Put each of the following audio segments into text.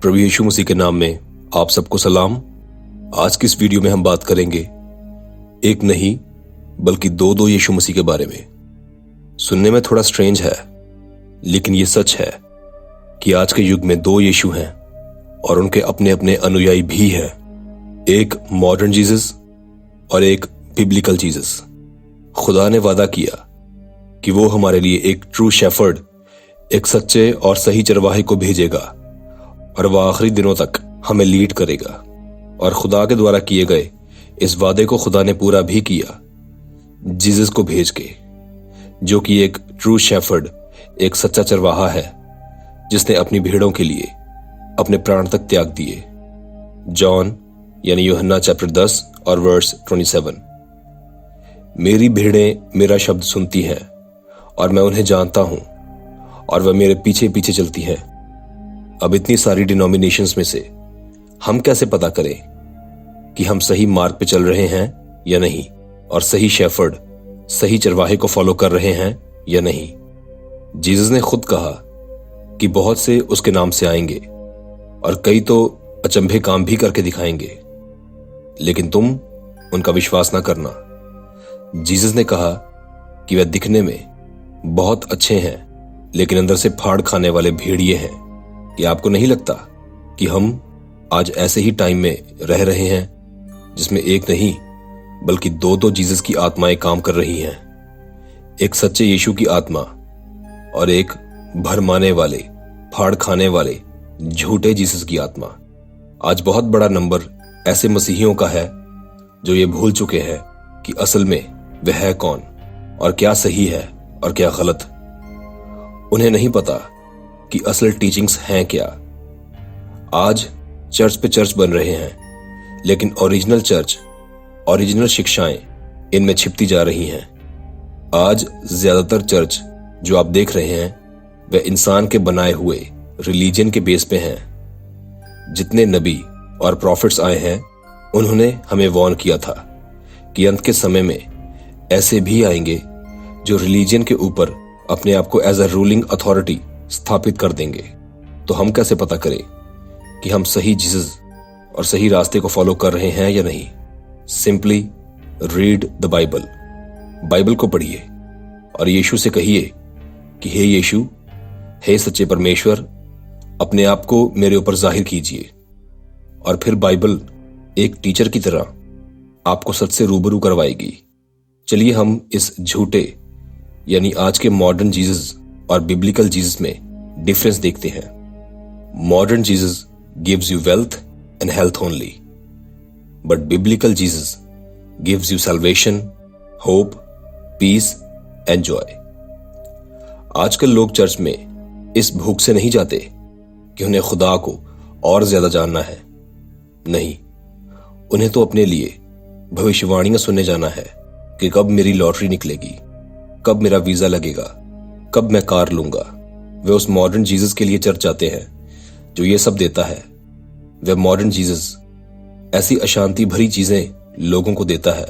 प्रभु यीशु मसीह के नाम में आप सबको सलाम। आज की इस वीडियो में हम बात करेंगे एक नहीं बल्कि दो यीशु मसीह के बारे में। सुनने में थोड़ा स्ट्रेंज है, लेकिन ये सच है कि आज के युग में दो यीशु हैं और उनके अपने अपने अनुयायी भी हैं। एक मॉडर्न जीसस और एक बिब्लिकल जीसस। खुदा ने वादा किया कि वो हमारे लिए एक ट्रू शेफर्ड, एक सच्चे और सही चरवाहे को भेजेगा और वह आखिरी दिनों तक हमें लीड करेगा। और खुदा के द्वारा किए गए इस वादे को खुदा ने पूरा भी किया जीसस को भेज के, जो कि एक ट्रू शेफर्ड, एक सच्चा चरवाहा है जिसने अपनी भेड़ों के लिए अपने प्राण तक त्याग दिए। जॉन यानी यूहन्ना चैप्टर 10 और वर्स 27। मेरी भेड़ें मेरा शब्द सुनती हैं और मैं उन्हें जानता हूं और वह मेरे पीछे पीछे चलती हैं। अब इतनी सारी डिनोमिनेशंस में से हम कैसे पता करें कि हम सही मार्ग पे चल रहे हैं या नहीं, और सही शेफर्ड, सही चरवाहे को फॉलो कर रहे हैं या नहीं? जीसस ने खुद कहा कि बहुत से उसके नाम से आएंगे और कई तो अचंभे काम भी करके दिखाएंगे, लेकिन तुम उनका विश्वास ना करना। जीसस ने कहा कि वह दिखने में बहुत अच्छे हैं, लेकिन अंदर से फाड़ खाने वाले भेड़िए हैं। कि आपको नहीं लगता कि हम आज ऐसे ही टाइम में रह रहे हैं जिसमें एक नहीं बल्कि दो जीसस की आत्माएं काम कर रही हैं? एक सच्चे यीशु की आत्मा और एक भरमाने वाले, फाड़ खाने वाले झूठे जीसस की आत्मा। आज बहुत बड़ा नंबर ऐसे मसीहियों का है जो ये भूल चुके हैं कि असल में वह है कौन और क्या सही है और क्या गलत। उन्हें नहीं पता कि असल टीचिंग्स हैं क्या। आज चर्च पे चर्च बन रहे हैं, लेकिन ओरिजिनल चर्च, ओरिजिनल शिक्षाएं इनमें छिपती जा रही हैं। आज ज्यादातर चर्च जो आप देख रहे हैं वह इंसान के बनाए हुए रिलीजन के बेस पे हैं। जितने नबी और प्रॉफिट्स आए हैं उन्होंने हमें वार्न किया था कि अंत के समय में ऐसे भी आएंगे जो रिलीजन के ऊपर अपने आप को एज अ रूलिंग अथॉरिटी स्थापित कर देंगे। तो हम कैसे पता करें कि हम सही जीसस और सही रास्ते को फॉलो कर रहे हैं या नहीं? Simply read the Bible. Bible को पढ़िए और यीशु से कहिए कि हे यीशु, हे सच्चे परमेश्वर, अपने आप को मेरे ऊपर जाहिर कीजिए। और फिर बाइबल एक टीचर की तरह आपको सच से रूबरू करवाएगी। चलिए हम इस झूठे यानी आज के मॉडर्न जीसस और बिब्लिकल जीसस में डिफरेंस देखते हैं। Modern Jesus gives you wealth and health only, but biblical Jesus gives you salvation, hope, peace and joy. आजकल लोग चर्च में इस भूख से नहीं जाते कि उन्हें खुदा को और ज्यादा जानना है। नहीं, उन्हें तो अपने लिए भविष्यवाणियां सुनने जाना है कि कब मेरी लॉटरी निकलेगी, कब मेरा वीजा लगेगा, कब मैं कार लूंगा। वे उस मॉडर्न जीसस के लिए चर्च जाते हैं जो ये सब देता है। वह मॉडर्न जीसस ऐसी अशांति भरी चीजें लोगों को देता है,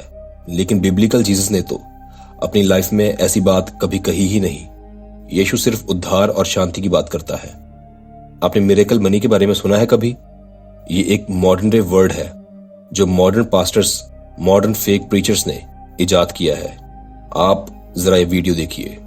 लेकिन बिब्लिकल जीसस ने तो अपनी लाइफ में ऐसी बात कभी कही ही नहीं। यीशु सिर्फ उद्धार और शांति की बात करता है। आपने मिरेकल मनी के बारे में सुना है कभी? ये एक मॉडर्न डे वर्ड है जो modern pastors, modern fake preachers ने इजाद किया है। आप जरा ये वीडियो देखिए।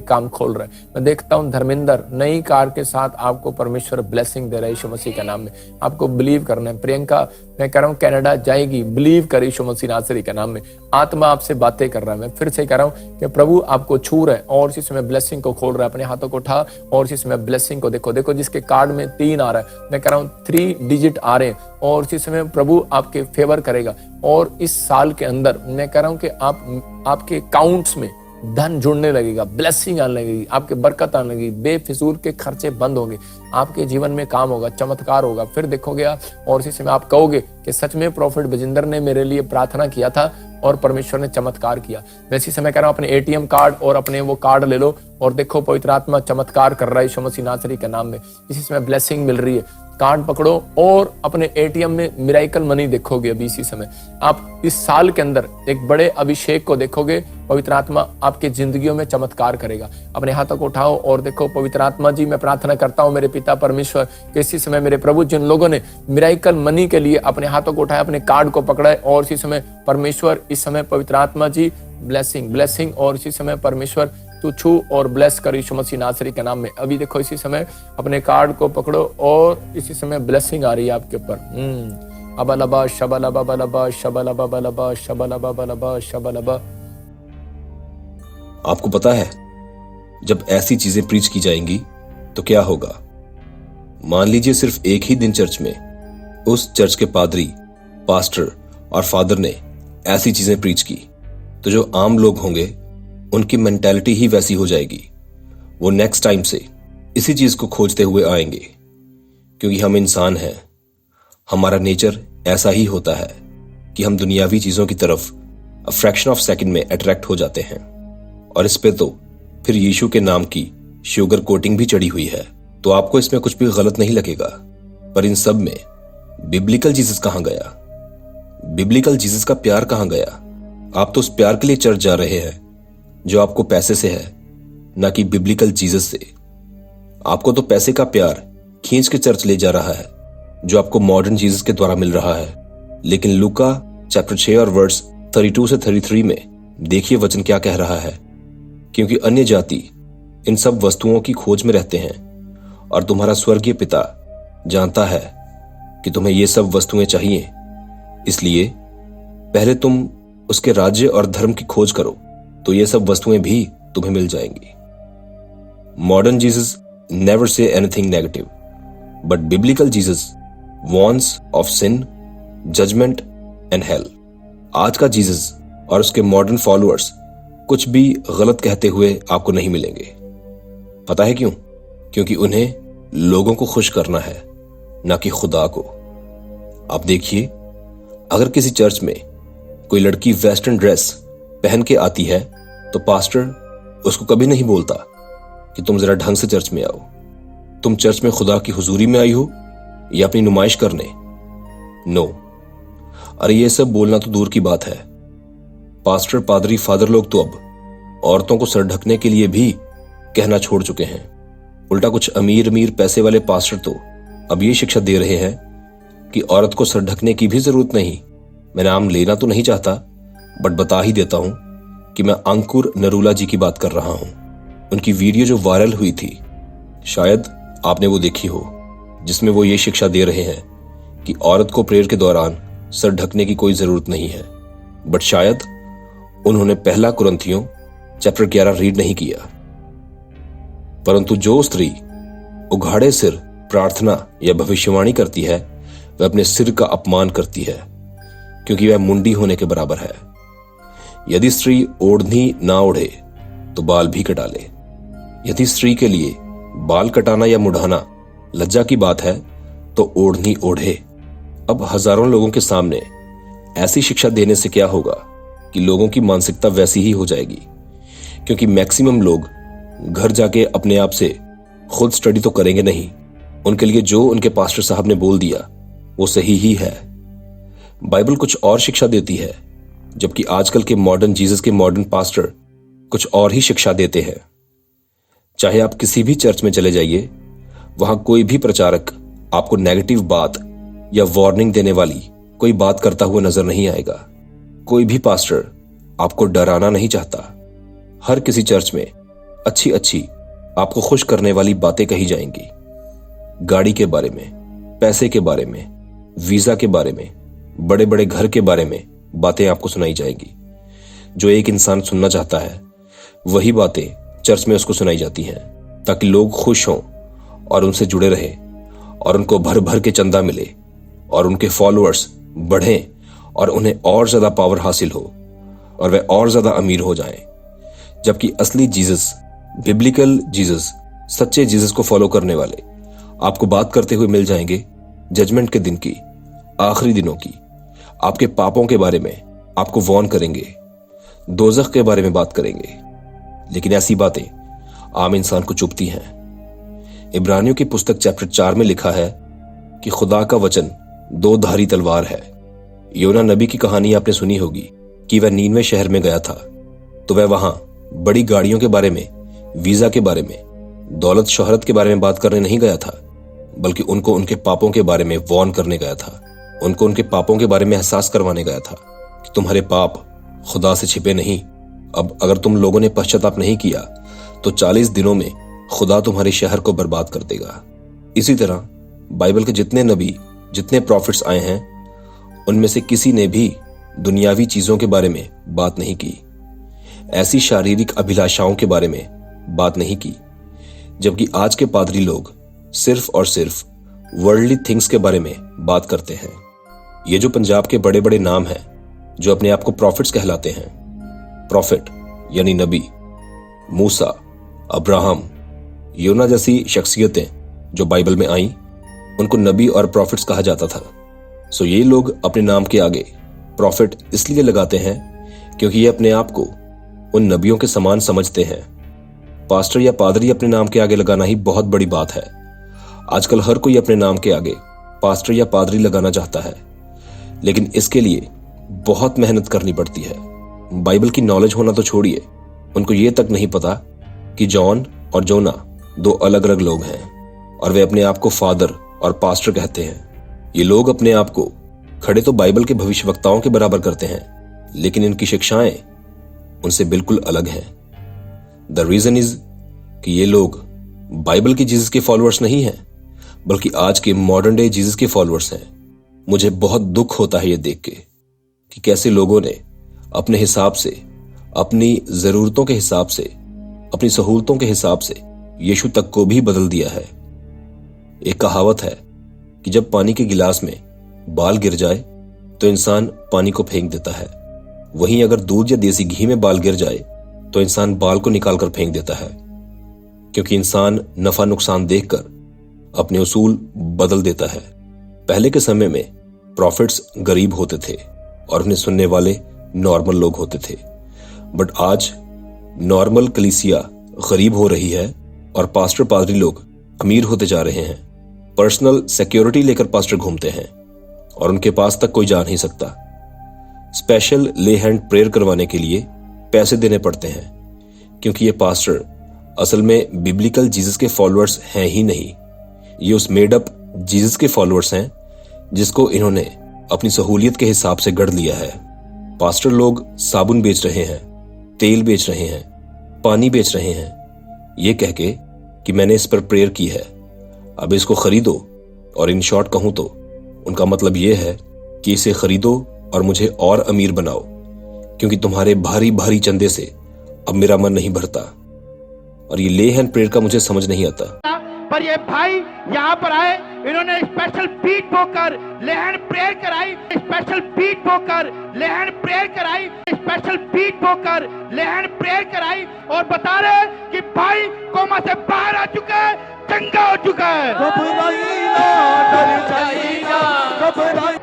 काम खोल रहे हैं। मैं देखता हूं धर्मेंद्र नई कार के साथ आपको परमेश्वर ब्लेसिंग दे रहा है यीशु मसीह के नाम में। आपको बिलीव करना है। प्रियंका, मैं कह रहा हूं कनाडा जाएगी, बिलीव कर यीशु मसीह नासरी के नाम में। आत्मा आपसे बातें कर रहा है। मैं फिर से कह रहा हूं कि प्रभु आपको छू रहा है और इसी समय ब्लेसिंग को खोल रहा है। अपने हाथों को उठा और इसी समय ब्लेसिंग को देखो। देखो जिसके कार्ड में 3 आ रहा है, मैं कह रहा हूं 3 डिजिट आ रहे हैं और इसी समय प्रभु आपके फेवर करेगा। और इस साल के अंदर मैं कह रहा हूं कि आपके अकाउंट्स में धन जुड़ने लगेगा, ब्लेसिंग आने लगेगी, आपके बरकत आने लगेगी, बेफिजूल के खर्चे बंद होंगे, आपके जीवन में काम होगा, चमत्कार होगा। फिर देखोगे आप और इसी समय आप कहोगे कि सच में प्रॉफिट बजिंदर ने मेरे लिए प्रार्थना किया था और परमेश्वर ने चमत्कार किया। मैं इसी समय कह रहा हूं अपने एटीएम कार्ड और अपने वो कार्ड ले लो और देखो पवित्र आत्मा चमत्कार कर रहा है यीशु मसीह नासरी के नाम में। इसी समय ब्लेसिंग मिल रही है। कार्ड पकड़ो और अपने एटीएम में मिराइकल मनी देखोगे। अभी इसी समय आप इस साल के अंदर एक बड़े अभिषेक को देखोगे पवित्र आत्मा आपके जिंदगियों में चमत्कार करेगा। अपने हाथों को उठाओ और देखो, पवित्र आत्मा जी मैं प्रार्थना करता हूँ मेरे पिता परमेश्वर कि इसी समय मेरे प्रभु, जिन लोगों ने मिराइकल मनी के लिए अपने हाथों को उठाया, अपने कार्ड को पकड़ा है, और इसी समय परमेश्वर, इस समय पवित्र आत्मा जी ब्लेसिंग, और इसी समय परमेश्वर तू छू और ब्लेस कर यीशु मसीह नासरी के नाम में। अभी देखो, इसी समय अपने कार्ड को पकड़ो और इसी समय ब्लेसिंग आ रही है आपके ऊपर। अबलबा शबलबा बलबा शबलबा बलबा शबलबा बलबा शबलबा। आपको पता है, जब ऐसी चीजें प्रीच की जाएंगी तो क्या होगा? मान लीजिए सिर्फ एक ही दिन चर्च में उस चर्च के पादरी, पास्टर और फादर ने ऐसी चीजें प्रीच की, तो जो आम लोग होंगे उनकी मेंटालिटी ही वैसी हो जाएगी। वो नेक्स्ट टाइम से इसी चीज को खोजते हुए आएंगे, क्योंकि हम इंसान हैं। हमारा नेचर ऐसा ही होता है कि हम दुनियावी चीजों की तरफ अ फ्रैक्शन ऑफ सेकंड में अट्रैक्ट हो जाते हैं। और इस पे तो फिर यीशु के नाम की शुगर कोटिंग भी चढ़ी हुई है, तो आपको इसमें कुछ भी गलत नहीं लगेगा। पर इन सब में बिब्लिकल जीसस कहां गया? बिब्लिकल जीसस का प्यार कहां गया? आप तो उस प्यार के लिए चर्च जा रहे हैं जो आपको पैसे से है, ना कि बिब्लिकल जीसस से। आपको तो पैसे का प्यार खींच के चर्च ले जा रहा है, जो आपको मॉडर्न जीसस के द्वारा मिल रहा है। लेकिन लूका चैप्टर 6 और वर्स 32 से 33 में देखिए वचन क्या कह रहा है। क्योंकि अन्य जाति इन सब वस्तुओं की खोज में रहते हैं, और तुम्हारा स्वर्गीय पिता जानता है कि तुम्हें ये सब वस्तुएं चाहिए। इसलिए पहले तुम उसके राज्य और धर्म की खोज करो, तो ये सब वस्तुएं भी तुम्हें मिल जाएंगी। Modern Jesus never say anything negative, but biblical Jesus warns of sin, judgement and hell. आज का जीसस और उसके मॉडर्न फॉलोअर्स कुछ भी गलत कहते हुए आपको नहीं मिलेंगे। पता है क्यों? क्योंकि उन्हें लोगों को खुश करना है, ना कि खुदा को। आप देखिए, अगर किसी चर्च में कोई लड़की वेस्टर्न ड्रेस पहन के आती है तो पास्टर उसको कभी नहीं बोलता कि तुम जरा ढंग से चर्च में आओ। तुम चर्च में खुदा की हुजूरी में आई हो या अपनी नुमाइश करने? नो। अरे ये सब बोलना तो दूर की बात है। पास्टर, पादरी, फादर लोग तो अब औरतों को सर ढकने के लिए भी कहना छोड़ चुके हैं। उल्टा कुछ अमीर अमीर पैसे वाले पास्टर तो अब ये शिक्षा दे रहे हैं कि औरत को सर ढकने की भी जरूरत नहीं। मैं नाम लेना तो नहीं चाहता, बट बता ही देता हूं कि मैं अंकुर नरूला जी की बात कर रहा हूं। उनकी वीडियो जो वायरल हुई थी, शायद आपने वो देखी हो, जिसमें वो ये शिक्षा दे रहे हैं कि औरत को प्रेयर के दौरान सर ढकने की कोई जरूरत नहीं है। बट शायद उन्होंने पहला कुरिन्थियों चैप्टर 11 रीड नहीं किया। परंतु जो स्त्री उघाड़े सिर प्रार्थना या भविष्यवाणी करती है, वह अपने सिर का अपमान करती है, क्योंकि वह मुंडी होने के बराबर है। यदि स्त्री ओढ़नी ना ओढ़े तो बाल भी कटा ले। यदि स्त्री के लिए बाल कटाना या मुढ़ाना लज्जा की बात है तो ओढ़नी ओढ़े। अब हजारों लोगों के सामने ऐसी शिक्षा देने से क्या होगा कि लोगों की मानसिकता वैसी ही हो जाएगी, क्योंकि मैक्सिमम लोग घर जाके अपने आप से खुद स्टडी तो करेंगे नहीं। उनके लिए जो उनके पास्टर साहब ने बोल दिया वो सही ही है। बाइबल कुछ और शिक्षा देती है, जबकि आजकल के मॉडर्न जीसस के मॉडर्न पास्टर कुछ और ही शिक्षा देते हैं। चाहे आप किसी भी चर्च में चले जाइए, वहां कोई भी प्रचारक आपको नेगेटिव बात या वार्निंग देने वाली कोई बात करता हुआ नजर नहीं आएगा। कोई भी पास्टर आपको डराना नहीं चाहता। हर किसी चर्च में अच्छी अच्छी आपको खुश करने वाली बातें कही जाएंगी। गाड़ी के बारे में, पैसे के बारे में, वीजा के बारे में, बड़े बड़े घर के बारे में बातें आपको सुनाई जाएंगी। जो एक इंसान सुनना चाहता है वही बातें चर्च में उसको सुनाई जाती हैं, ताकि लोग खुश हों और उनसे जुड़े रहें और उनको भर भर के चंदा मिले और उनके फॉलोअर्स बढ़ें और उन्हें और ज्यादा पावर हासिल हो और वे और ज्यादा अमीर हो जाएं। जबकि असली जीसस, बिब्लिकल जीसस, सच्चे जीसस को फॉलो करने वाले आपको बात करते हुए मिल जाएंगे जजमेंट के दिन की, आखिरी दिनों की, आपके पापों के बारे में आपको वार्न करेंगे, दोज़ख के बारे में बात करेंगे। लेकिन ऐसी बातें आम इंसान को चुभती हैं। इब्रानियों की पुस्तक चैप्टर 4 में लिखा है कि खुदा का वचन दो धारी तलवार है। योना नबी की कहानी आपने सुनी होगी कि वह नीनवे शहर में गया था तो वह वहां बड़ी गाड़ियों के बारे में, वीजा के बारे में, दौलत शोहरत के बारे में बात करने नहीं गया था, बल्कि उनको उनके पापों के बारे में वार्न करने गया था। उनको उनके पापों के बारे में एहसास करवाने गया था कि तुम्हारे पाप खुदा से छिपे नहीं। अब अगर तुम लोगों ने पश्चाताप नहीं किया तो 40 दिनों में खुदा तुम्हारे शहर को बर्बाद कर देगा। इसी तरह बाइबल के जितने नबी, जितने प्रॉफिट्स आए हैं, उनमें से किसी ने भी दुनियावी चीजों के बारे में बात नहीं की, ऐसी शारीरिक अभिलाषाओं के बारे में बात नहीं की, जबकि आज के पादरी लोग सिर्फ और सिर्फ वर्ल्डली थिंग्स के बारे में बात करते हैं। ये जो पंजाब के बड़े बड़े नाम हैं जो अपने आप को प्रॉफिट्स कहलाते हैं, प्रॉफिट यानी नबी, मूसा, अब्राहम, योना जैसी शख्सियतें जो बाइबल में आईं, उनको नबी और प्रॉफिट्स कहा जाता था। सो ये लोग अपने नाम के आगे प्रॉफिट इसलिए लगाते हैं क्योंकि ये अपने आप को उन नबियों के समान समझते हैं। पास्टर या पादरी अपने नाम के आगे लगाना ही बहुत बड़ी बात है। आजकल हर कोई अपने नाम के आगे पास्टर या पादरी लगाना चाहता है, लेकिन इसके लिए बहुत मेहनत करनी पड़ती है। बाइबल की नॉलेज होना तो छोड़िए, उनको ये तक नहीं पता कि जॉन और जोना 2 अलग अलग लोग हैं और वे अपने आप को फादर और पास्टर कहते हैं। ये लोग अपने आप को खड़े तो बाइबल के भविष्यवक्ताओं के बराबर करते हैं, लेकिन इनकी शिक्षाएं उनसे बिल्कुल अलग हैं। द रीजन इज कि ये लोग बाइबल के जीसस के फॉलोअर्स नहीं हैं, बल्कि आज के मॉडर्न डे जीसस के फॉलोअर्स हैं। मुझे बहुत दुख होता है ये देख के कि कैसे लोगों ने अपने हिसाब से, अपनी जरूरतों के हिसाब से, अपनी सहूलतों के हिसाब से यीशु तक को भी बदल दिया है। एक कहावत है कि जब पानी के गिलास में बाल गिर जाए तो इंसान पानी को फेंक देता है, वहीं अगर दूध या देसी घी में बाल गिर जाए तो इंसान बाल को निकालकर फेंक देता है, क्योंकि इंसान नफा नुकसान देखकर अपने उसूल बदल देता है। पहले के समय में प्रॉफिट्स गरीब होते थे और उन्हें सुनने वाले नॉर्मल लोग होते थे, बट आज नॉर्मल कलीसिया गरीब हो रही है और पास्टर पादरी लोग अमीर होते जा रहे हैं। पर्सनल सिक्योरिटी लेकर पास्टर घूमते हैं और उनके पास तक कोई जा नहीं सकता। स्पेशल ले हैंड प्रेयर करवाने के लिए पैसे देने पड़ते हैं, क्योंकि ये पास्टर असल में बिब्लिकल जीसस के फॉलोअर्स हैं ही नहीं। ये उस मेड अप जीसस के फॉलोअर्स हैं जिसको इन्होंने अपनी सहूलियत के हिसाब से गढ़ लिया है। पास्टर लोग साबुन बेच रहे हैं, तेल बेच रहे हैं, पानी बेच रहे हैं, ये कह के कि मैंने इस पर प्रेयर की है, अब इसको खरीदो। और इन शॉर्ट कहूं तो उनका मतलब यह है कि इसे खरीदो और मुझे और अमीर बनाओ, क्योंकि तुम्हारे भारी भारी चंदे से अब मेरा मन नहीं भरता। और ये ले हैंड प्रेयर का मुझे समझ नहीं आता। पर ये भाई यहाँ पर आए, इन्होंने स्पेशल बीट होकर लेहन प्रेयर कराई, स्पेशल बीट होकर लेहन प्रेयर कराई, स्पेशल बीट होकर लेहन प्रेयर कराई और बता रहे कि भाई कोमा से बाहर आ चुका है, चंगा हो चुका है।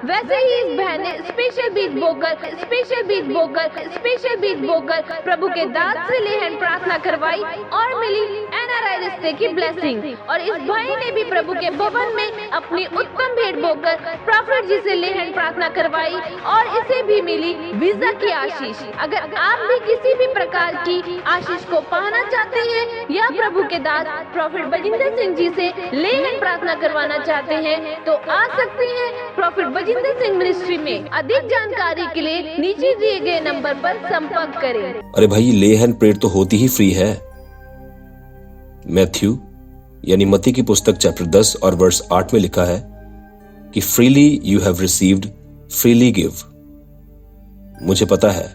वैसे ही इस बहन ने स्पेशल बीट बोकर प्रभु के दास से लेहन प्रार्थना करवाई और मिली एनआरआई रिश्ते की ब्लेसिंग। और इस भाई ने भी प्रभु के भवन में अपनी उत्तम भेंट बोकर प्रॉफिट जी से लेहन प्रार्थना करवाई और इसे भी मिली वीजा की आशीष। अगर आप भी किसी भी प्रकार की आशीष को पाना चाहते हैं या प्रभु के दास प्रॉफिट बजिंदर सिंह जी से लेहन प्रार्थना करवाना चाहते हैं तो आ सकते हैं प्रॉफिट बजिंदर सिंह मिनिस्ट्री में। अधिक जानकारी के लिए नीचे दिए गए नंबर पर संपर्क करें। अरे भाई, ले हैंड प्रेयर तो होती ही फ्री है। मैथ्यू यानी मत्ती की पुस्तक चैप्टर 10 और वर्स 8 में लिखा है कि freely you have received freely give. मुझे पता है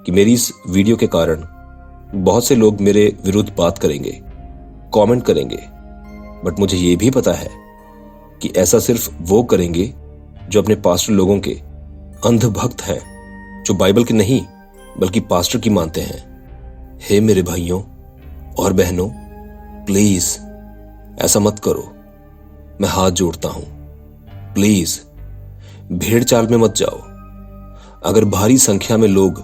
कि मेरी इस वीडियो के कारण बहुत से लोग मेरे विरुद्ध बात करेंगे, कमेंट करेंगे, बट मुझे यह भी पता है कि ऐसा सिर्फ वो करेंगे जो अपने पास्टर लोगों के अंधभक्त हैं, जो बाइबल के नहीं बल्कि पास्टर की मानते हैं। हे मेरे भाइयों और बहनों, प्लीज ऐसा मत करो, मैं हाथ जोड़ता हूं। प्लीज भेड़ चाल में मत जाओ। अगर भारी संख्या में लोग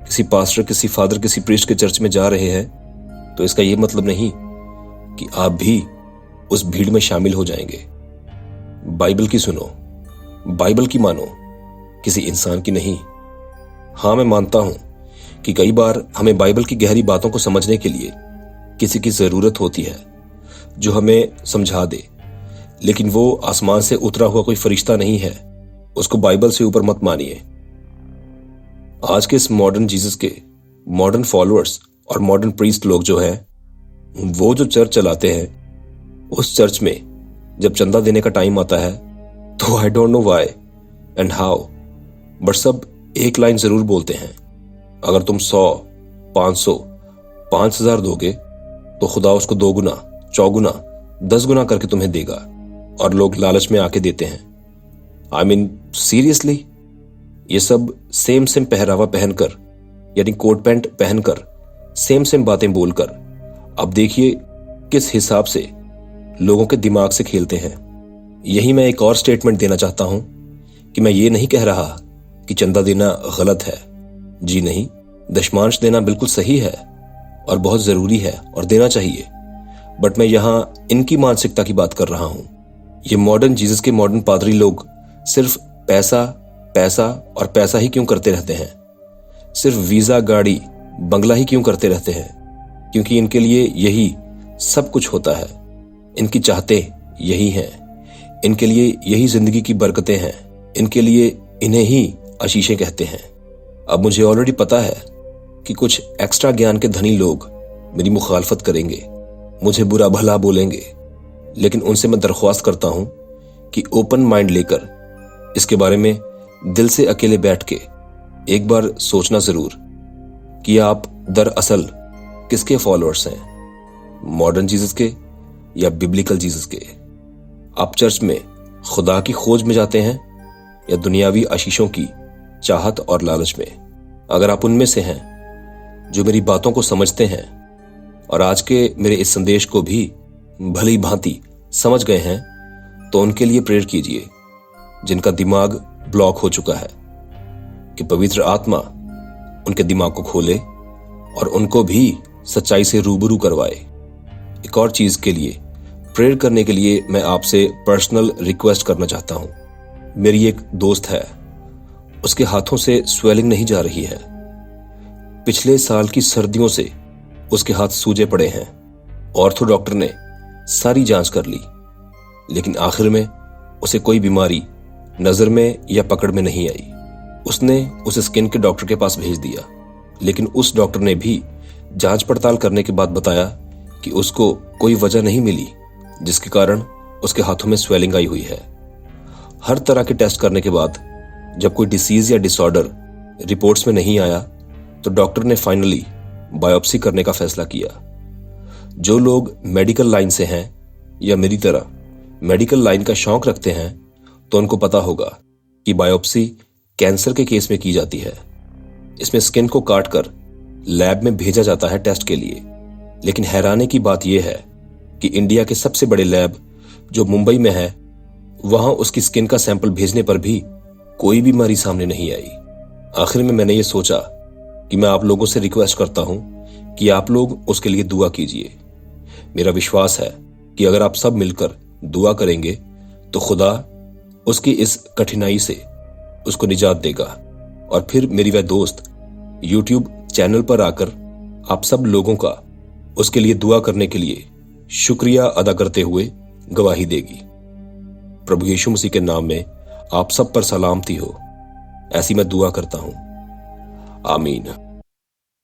किसी पास्टर, किसी फादर, किसी प्रीस्ट के चर्च में जा रहे हैं तो इसका यह मतलब नहीं कि आप भी उस भीड़ में शामिल हो जाएंगे। बाइबल की सुनो, बाइबल की मानो, किसी इंसान की नहीं। हां, मैं मानता हूं कि कई बार हमें बाइबल की गहरी बातों को समझने के लिए किसी की जरूरत होती है जो हमें समझा दे, लेकिन वो आसमान से उतरा हुआ कोई फरिश्ता नहीं है। उसको बाइबल से ऊपर मत मानिए। आज के इस मॉडर्न जीसस के मॉडर्न फॉलोअर्स और मॉडर्न प्रीस्ट लोग जो हैं, वो जो चर्च चलाते हैं, उस चर्च में जब चंदा देने का टाइम आता है तो I don't know why and how, but सब एक लाइन जरूर बोलते हैं, अगर तुम 100, 500, 5000 दोगे तो खुदा उसको 2 गुना, 4 गुना, 10 गुना करके तुम्हें देगा। और लोग लालच में आके देते हैं। आई मीन सीरियसली, ये सब सेम पहरावा पहनकर, यानी कोट पैंट पहनकर, सेम बातें बोलकर, अब देखिए किस हिसाब से लोगों के दिमाग से खेलते हैं। यही मैं एक और स्टेटमेंट देना चाहता हूं कि मैं ये नहीं कह रहा कि चंदा देना गलत है। जी नहीं, दशमांश देना बिल्कुल सही है और बहुत जरूरी है और देना चाहिए, बट मैं यहां इनकी मानसिकता की बात कर रहा हूं। ये मॉडर्न जीसस के मॉडर्न पादरी लोग सिर्फ पैसा पैसा और पैसा ही क्यों करते रहते हैं? सिर्फ वीजा, गाड़ी, बंगला ही क्यों करते रहते हैं? क्योंकि इनके लिए यही सब कुछ होता है। इनकी चाहते यही हैं, इनके लिए यही जिंदगी की बरकतें हैं, इनके लिए इन्हें ही आशीषें कहते हैं। अब मुझे ऑलरेडी पता है कि कुछ एक्स्ट्रा ज्ञान के धनी लोग मेरी मुखालफत करेंगे, मुझे बुरा भला बोलेंगे, लेकिन उनसे मैं दरख्वास्त करता हूं कि ओपन माइंड लेकर इसके बारे में दिल से अकेले बैठ के एक बार सोचना जरूर कि आप दरअसल किसके फॉलोअर्स हैं, मॉडर्न जीसस के या बिब्लिकल जीसस के। आप चर्च में खुदा की खोज में जाते हैं या दुनियावी आशीषों की चाहत और लालच में? अगर आप उनमें से हैं जो मेरी बातों को समझते हैं और आज के मेरे इस संदेश को भी भली भांति समझ गए हैं, तो उनके लिए प्रेयर कीजिए जिनका दिमाग ब्लॉक हो चुका है, कि पवित्र आत्मा उनके दिमाग को खोले और उनको भी सच्चाई से रूबरू करवाए। एक और चीज के लिए प्रेयर करने के लिए मैं आपसे पर्सनल रिक्वेस्ट करना चाहता हूं। मेरी एक दोस्त है, उसके हाथों से स्वेलिंग नहीं जा रही है। पिछले साल की सर्दियों से उसके हाथ सूजे पड़े हैं। ऑर्थो डॉक्टर ने सारी जांच कर ली, लेकिन आखिर में उसे कोई बीमारी नजर में या पकड़ में नहीं आई। उसने उसे स्किन के डॉक्टर के पास भेज दिया, लेकिन उस डॉक्टर ने भी जांच पड़ताल करने के बाद बताया कि उसको कोई वजह नहीं मिली जिसके कारण उसके हाथों में स्वेलिंग आई हुई है। हर तरह के टेस्ट करने के बाद जब कोई डिसीज या डिसऑर्डर रिपोर्ट्स में नहीं आया, तो डॉक्टर ने फाइनली बायोप्सी करने का फैसला किया। जो लोग मेडिकल लाइन से हैं या मेरी तरह मेडिकल लाइन का शौक रखते हैं, तो उनको पता होगा कि बायोप्सी कैंसर के केस में की जाती है। इसमें स्किन को काटकर लैब में भेजा जाता है टेस्ट के लिए। लेकिन हैरानी की बात यह है कि इंडिया के सबसे बड़े लैब जो मुंबई में है, वहां उसकी स्किन का सैंपल भेजने पर भी कोई बीमारी सामने नहीं आई। आखिर में मैंने ये सोचा कि मैं आप लोगों से रिक्वेस्ट करता हूं कि आप लोग उसके लिए दुआ कीजिए। मेरा विश्वास है कि अगर आप सब मिलकर दुआ करेंगे तो खुदा उसकी इस कठिनाई से उसको निजात देगा। और फिर मेरी वह दोस्त YouTube चैनल पर आकर आप सब लोगों का उसके लिए दुआ करने के लिए शुक्रिया अदा करते हुए गवाही देगी। प्रभु यीशु मसीह के नाम में आप सब पर सलामती हो, ऐसी मैं दुआ करता हूं। आमीन।